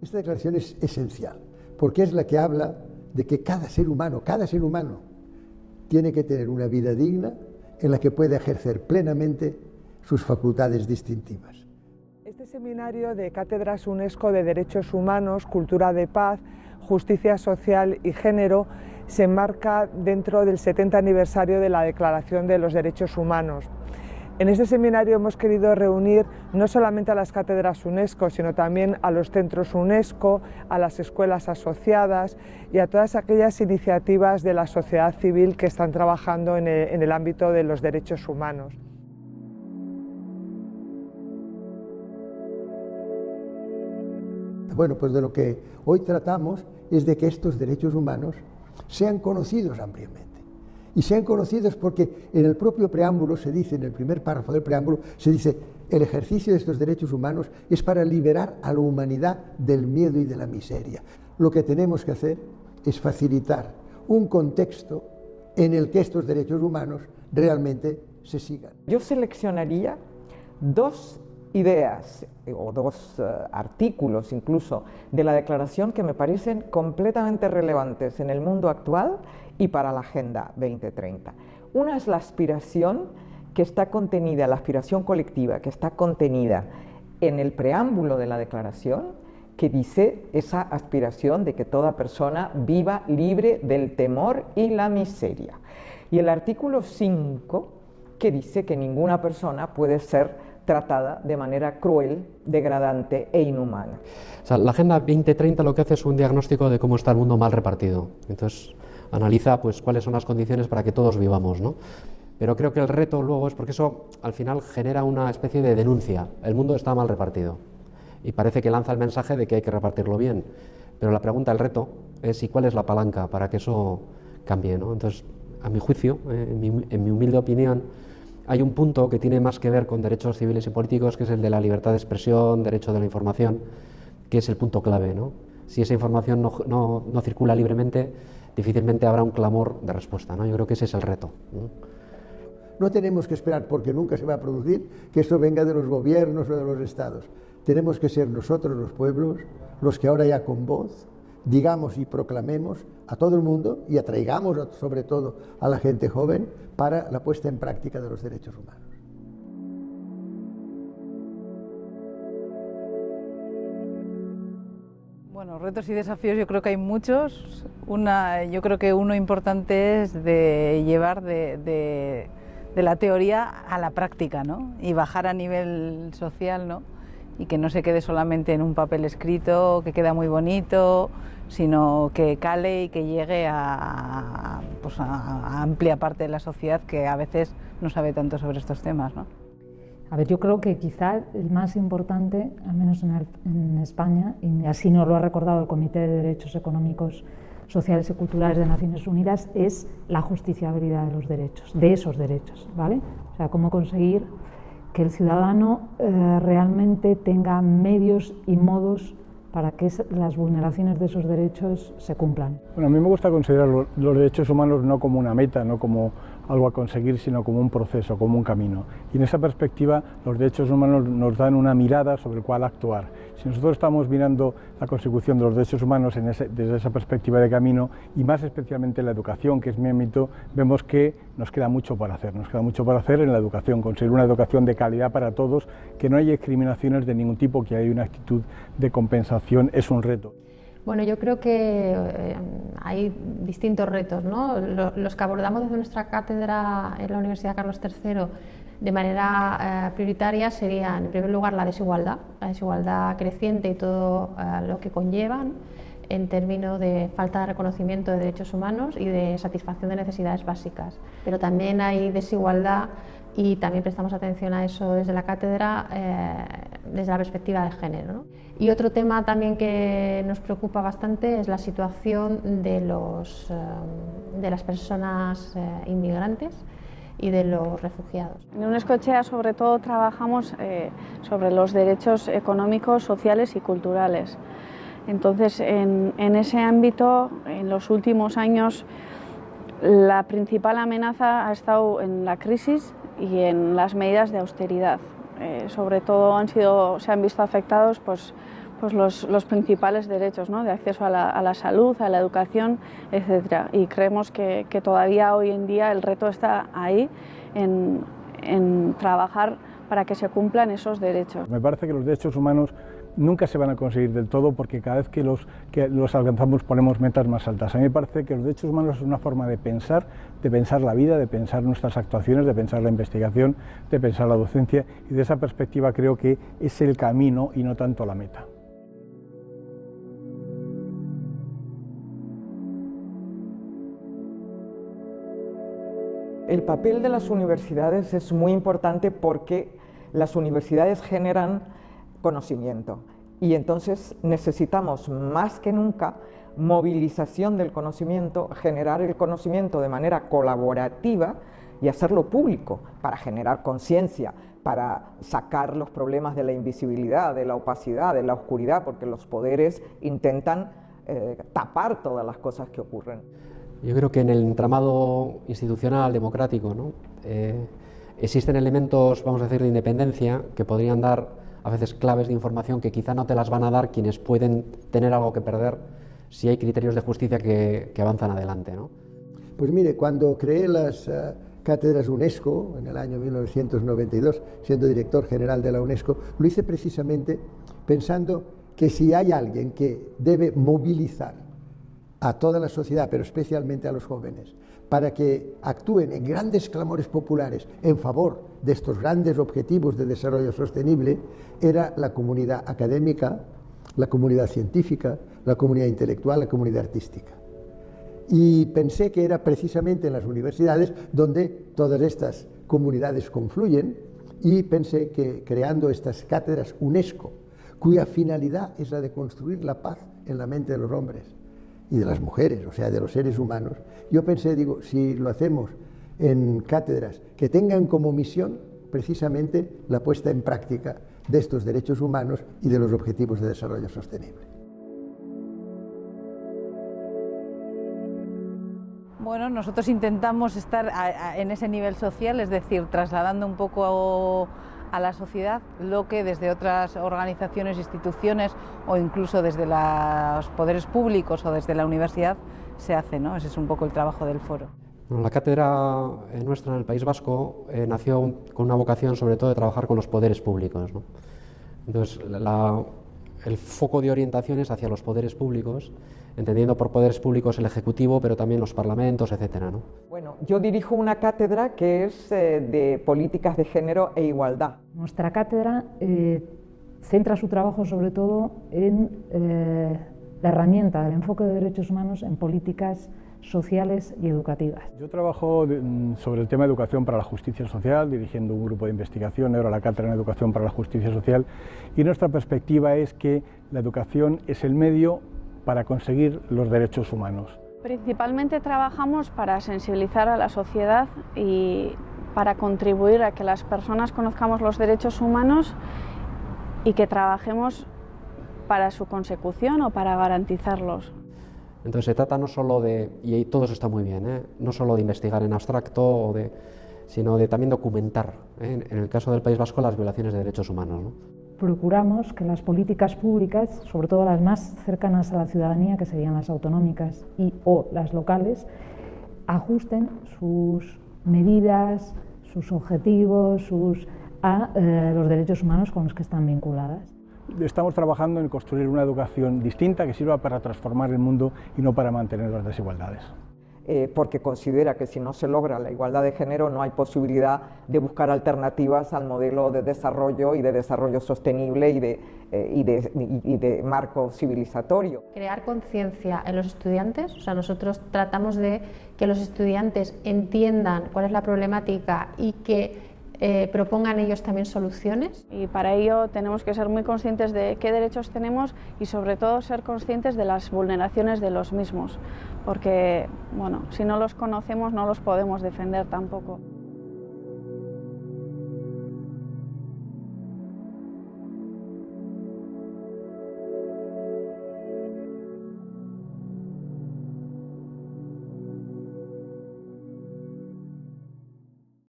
Esta declaración es esencial, porque es la que habla de que cada ser humano tiene que tener una vida digna en la que pueda ejercer plenamente sus facultades distintivas. Este seminario de Cátedras UNESCO de Derechos Humanos, Cultura de Paz, Justicia Social y Género se enmarca dentro del 70 aniversario de la Declaración de los Derechos Humanos. En este seminario hemos querido reunir no solamente a las cátedras UNESCO, sino también a los centros UNESCO, a las escuelas asociadas y a todas aquellas iniciativas de la sociedad civil que están trabajando en el ámbito de los derechos humanos. Bueno, pues de lo que hoy tratamos es de que estos derechos humanos sean conocidos ampliamente. Y sean conocidos porque en el propio preámbulo se dice, en el primer párrafo del preámbulo, se dice: el ejercicio de estos derechos humanos es para liberar a la humanidad del miedo y de la miseria. Lo que tenemos que hacer es facilitar un contexto en el que estos derechos humanos realmente se sigan. Yo seleccionaría dos ideas o dos artículos incluso de la declaración que me parecen completamente relevantes en el mundo actual y para la Agenda 2030. Una es la aspiración que está contenida, la aspiración colectiva que está contenida en el preámbulo de la declaración, que dice esa aspiración de que toda persona viva libre del temor y la miseria. Y el artículo 5, que dice que ninguna persona puede ser tratada de manera cruel, degradante e inhumana. O sea, la Agenda 2030 lo que hace es un diagnóstico de cómo está el mundo mal repartido. Entonces, analiza pues cuáles son las condiciones para que todos vivamos, ¿no? Pero creo que el reto luego es porque eso al final genera una especie de denuncia. El mundo está mal repartido y parece que lanza el mensaje de que hay que repartirlo bien. Pero la pregunta, el reto, es ¿y cuál es la palanca para que eso cambie, ¿no? Entonces, a mi juicio, en mi humilde opinión, hay un punto que tiene más que ver con derechos civiles y políticos, que es el de la libertad de expresión, derecho de la información, que es el punto clave, ¿no? Si esa información no circula libremente, difícilmente habrá un clamor de respuesta, ¿no? Yo creo que ese es el reto, ¿no? No tenemos que esperar, porque nunca se va a producir, que esto venga de los gobiernos o de los estados. Tenemos que ser nosotros, los pueblos, los que ahora ya con voz digamos y proclamemos a todo el mundo y atraigamos sobre todo a la gente joven para la puesta en práctica de los derechos humanos. Bueno, retos y desafíos yo creo que hay muchos. Yo creo que uno importante es de llevar de la teoría a la práctica, ¿no? Y bajar a nivel social, ¿no? Y que no se quede solamente en un papel escrito que queda muy bonito, sino que cale y que llegue a amplia parte de la sociedad que a veces no sabe tanto sobre estos temas, ¿no? A ver, yo creo que quizá el más importante, al menos en España, y así nos lo ha recordado el Comité de Derechos Económicos, Sociales y Culturales de Naciones Unidas, es la justiciabilidad de los derechos, de esos derechos, ¿vale? O sea, cómo conseguir que el ciudadano realmente tenga medios y modos para que las vulneraciones de esos derechos se cumplan. Bueno, a mí me gusta considerar los derechos humanos no como una meta, no como algo a conseguir, sino como un proceso, como un camino. Y en esa perspectiva los derechos humanos nos dan una mirada sobre el cual actuar. Si nosotros estamos mirando la consecución de los derechos humanos desde esa perspectiva de camino, y más especialmente en la educación, que es mi ámbito, vemos que nos queda mucho por hacer. Nos queda mucho por hacer en la educación, conseguir una educación de calidad para todos, que no haya discriminaciones de ningún tipo, que haya una actitud de compensación, es un reto. Bueno, yo creo que hay distintos retos, ¿no? Los que abordamos desde nuestra cátedra en la Universidad Carlos III de manera prioritaria serían, en primer lugar, la desigualdad creciente y todo lo que conllevan en términos de falta de reconocimiento de derechos humanos y de satisfacción de necesidades básicas. Pero también hay desigualdad, y también prestamos atención a eso desde la cátedra, desde la perspectiva de género, ¿no? Y otro tema también que nos preocupa bastante es la situación de las personas inmigrantes y de los refugiados. En Unescochea sobre todo trabajamos sobre los derechos económicos, sociales y culturales. Entonces, en ese ámbito, en los últimos años, la principal amenaza ha estado en la crisis y en las medidas de austeridad. Sobre todo se han visto afectados pues pues los principales derechos, ¿no? De acceso a la salud, a la educación, etc. Y creemos que todavía hoy en día el reto está ahí, en trabajar para que se cumplan esos derechos. Me parece que los derechos humanos nunca se van a conseguir del todo porque cada vez que los alcanzamos ponemos metas más altas. A mí me parece que los derechos humanos es una forma de pensar la vida, de pensar nuestras actuaciones, de pensar la investigación, de pensar la docencia, y de esa perspectiva creo que es el camino y no tanto la meta. El papel de las universidades es muy importante porque las universidades generan conocimiento y entonces necesitamos más que nunca movilización del conocimiento, generar el conocimiento de manera colaborativa y hacerlo público para generar conciencia, para sacar los problemas de la invisibilidad, de la opacidad, de la oscuridad, porque los poderes intentan tapar todas las cosas que ocurren. Yo creo que en el entramado institucional democrático, ¿no? Existen elementos, vamos a decir, de independencia que podrían dar a veces claves de información que quizá no te las van a dar quienes pueden tener algo que perder si hay criterios de justicia que avanzan adelante, ¿no? Pues mire, cuando creé las cátedras UNESCO en el año 1992, siendo director general de la UNESCO, lo hice precisamente pensando que si hay alguien que debe movilizar a toda la sociedad, pero especialmente a los jóvenes, para que actúen en grandes clamores populares en favor de estos grandes objetivos de desarrollo sostenible, era la comunidad académica, la comunidad científica, la comunidad intelectual, la comunidad artística. Y pensé que era precisamente en las universidades donde todas estas comunidades confluyen, y pensé que creando estas cátedras UNESCO, cuya finalidad es la de construir la paz en la mente de los hombres y de las mujeres, o sea, de los seres humanos, yo pensé, digo, si lo hacemos en cátedras que tengan como misión precisamente la puesta en práctica de estos derechos humanos y de los objetivos de desarrollo sostenible. Bueno, nosotros intentamos estar en ese nivel social, es decir, trasladando un poco a la sociedad lo que desde otras organizaciones, instituciones o incluso desde los poderes públicos o desde la universidad se hace, ¿no? Ese es un poco el trabajo del foro. Bueno, la cátedra nuestra en el País Vasco nació con una vocación sobre todo de trabajar con los poderes públicos, ¿no? Entonces, el foco de orientación es hacia los poderes públicos, entendiendo por poderes públicos el Ejecutivo, pero también los parlamentos, etcétera, ¿no? Bueno, yo dirijo una cátedra que es de políticas de género e igualdad. Nuestra cátedra centra su trabajo sobre todo en la herramienta del enfoque de derechos humanos en políticas sociales y educativas. Yo trabajo sobre el tema de educación para la justicia social, dirigiendo un grupo de investigación, ahora la cátedra en educación para la justicia social, y nuestra perspectiva es que la educación es el medio para conseguir los derechos humanos. Principalmente trabajamos para sensibilizar a la sociedad y para contribuir a que las personas conozcamos los derechos humanos y que trabajemos para su consecución o para garantizarlos. Entonces se trata no solo de, y todo eso está muy bien, no solo de investigar en abstracto, sino de también documentar, en el caso del País Vasco, las violaciones de derechos humanos, ¿no? Procuramos que las políticas públicas, sobre todo las más cercanas a la ciudadanía, que serían las autonómicas y o las locales, ajusten sus medidas, sus objetivos, a los derechos humanos con los que están vinculadas. Estamos trabajando en construir una educación distinta que sirva para transformar el mundo y no para mantener las desigualdades. Porque considera que si no se logra la igualdad de género no hay posibilidad de buscar alternativas al modelo de desarrollo y de desarrollo sostenible y de marco civilizatorio. Crear conciencia en los estudiantes, o sea, nosotros tratamos de que los estudiantes entiendan cuál es la problemática y que propongan ellos también soluciones. Y para ello tenemos que ser muy conscientes de qué derechos tenemos y sobre todo ser conscientes de las vulneraciones de los mismos, porque bueno, si no los conocemos no los podemos defender tampoco.